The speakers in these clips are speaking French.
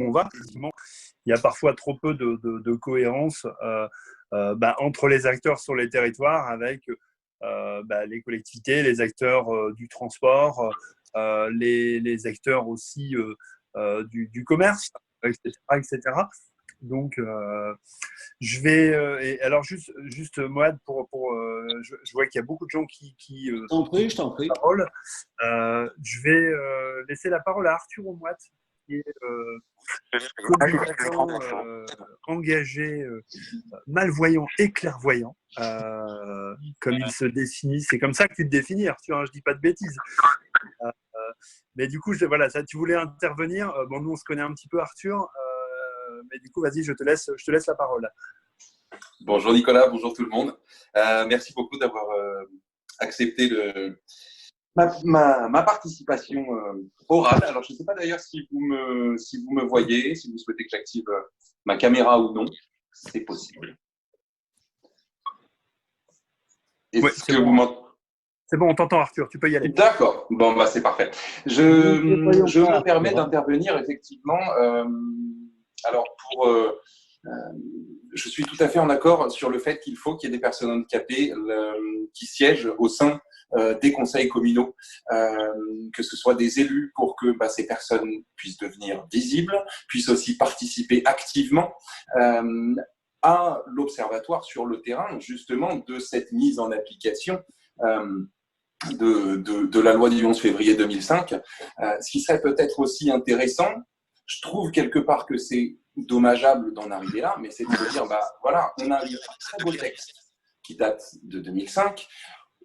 on va. Effectivement, il y a parfois trop peu de cohérence entre les acteurs sur les territoires avec les collectivités, les acteurs du transport, les acteurs aussi du commerce, etc., etc. Donc, je vais. Et alors, juste Moad, je vois qu'il y a beaucoup de gens qui Je t'en prie. parole. Je vais laisser la parole à Arthur Moad, qui est communicant engagé, malvoyant et clairvoyant, comme il se définit. C'est comme ça que tu te définis, Arthur, hein, je ne dis pas de bêtises. Mais du coup, voilà, ça, tu voulais intervenir. Bon, nous, on se connaît un petit peu, Arthur. Mais du coup, vas-y, je te laisse la parole. Bonjour Nicolas, bonjour tout le monde. Merci beaucoup d'avoir accepté ma participation orale. Alors, je ne sais pas d'ailleurs si vous me voyez, si vous souhaitez que j'active ma caméra ou non. C'est possible. Est-ce que vous m'entendez ? C'est bon, on t'entend, Arthur, tu peux y aller. D'accord, bon, bah, c'est parfait. Je me permets d'intervenir, effectivement. Alors, je suis tout à fait en accord sur le fait qu'il faut qu'il y ait des personnes handicapées qui siègent au sein des conseils communaux, que ce soit des élus pour que ces personnes puissent devenir visibles, puissent aussi participer activement à l'observatoire sur le terrain, justement, de cette mise en application de la loi du 11 février 2005. Ce qui serait peut-être aussi intéressant, je trouve quelque part que c'est dommageable d'en arriver là, mais c'est de se dire, voilà, on a un très beau texte qui date de 2005.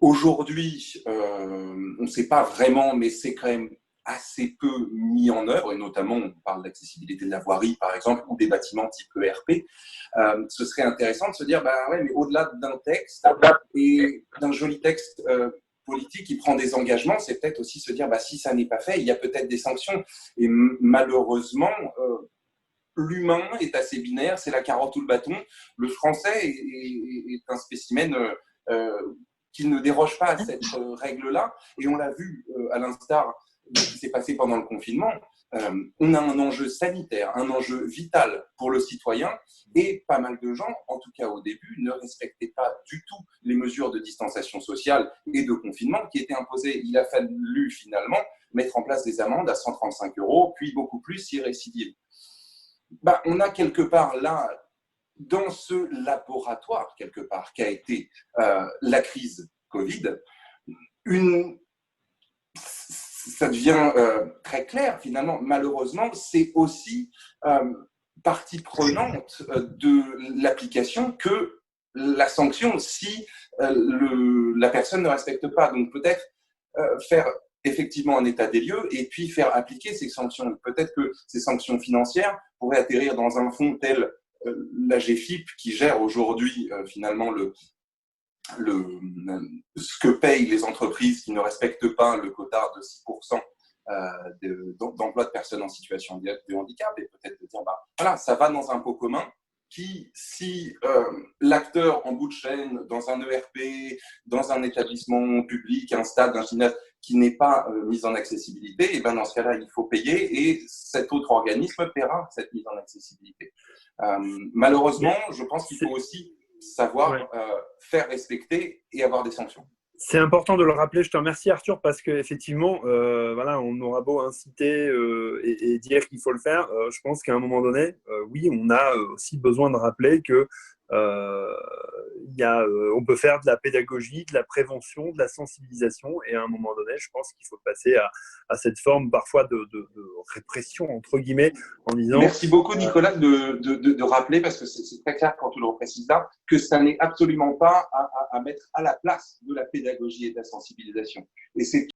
Aujourd'hui, on ne sait pas vraiment, mais c'est quand même assez peu mis en œuvre, et notamment, on parle d'accessibilité de la voirie, par exemple, ou des bâtiments type ERP. Ce serait intéressant de se dire, ouais, mais au-delà d'un texte et d'un joli texte politique qui prend des engagements, c'est peut-être aussi se dire, si ça n'est pas fait, il y a peut-être des sanctions. Et malheureusement, l'humain est assez binaire, c'est la carotte ou le bâton. Le français est un spécimen qui ne déroge pas à cette règle-là. Et on l'a vu à l'instar de ce qui s'est passé pendant le confinement. On a un enjeu sanitaire, un enjeu vital pour le citoyen, et pas mal de gens, en tout cas au début, ne respectaient pas du tout les mesures de distanciation sociale et de confinement qui étaient imposées. Il a fallu finalement mettre en place des amendes à 135 €, puis beaucoup plus si récidive. On a quelque part là, dans ce laboratoire, quelque part, qu'a été la crise Covid, ça devient très clair, finalement. Malheureusement, c'est aussi partie prenante de l'application que la sanction si la personne ne respecte pas. Donc, peut-être faire effectivement un état des lieux et puis faire appliquer ces sanctions. Peut-être que ces sanctions financières pourraient atterrir dans un fonds tel la GFIP qui gère aujourd'hui finalement ce que payent les entreprises qui ne respectent pas le quota de 6% d'emploi de personnes en situation de handicap, et peut-être de dire, voilà, ça va dans un pot commun qui, si l'acteur en bout de chaîne, dans un ERP, dans un établissement public, un stade, un gymnase, qui n'est pas mis en accessibilité, et dans ce cas-là, il faut payer, et cet autre organisme paiera cette mise en accessibilité. Malheureusement, je pense qu'il faut aussi savoir faire respecter et avoir des sanctions. C'est important de le rappeler. Je te remercie, Arthur, parce qu'effectivement, on aura beau inciter et dire qu'il faut le faire. Je pense qu'à un moment donné, oui, on a aussi besoin de rappeler que on peut faire de la pédagogie, de la prévention, de la sensibilisation, et à un moment donné, je pense qu'il faut passer à cette forme parfois de répression, entre guillemets, en disant… Merci beaucoup, Nicolas, de rappeler, parce que c'est très clair quand tu le reprécises là, que ça n'est absolument pas à mettre à la place de la pédagogie et de la sensibilisation. Et c'est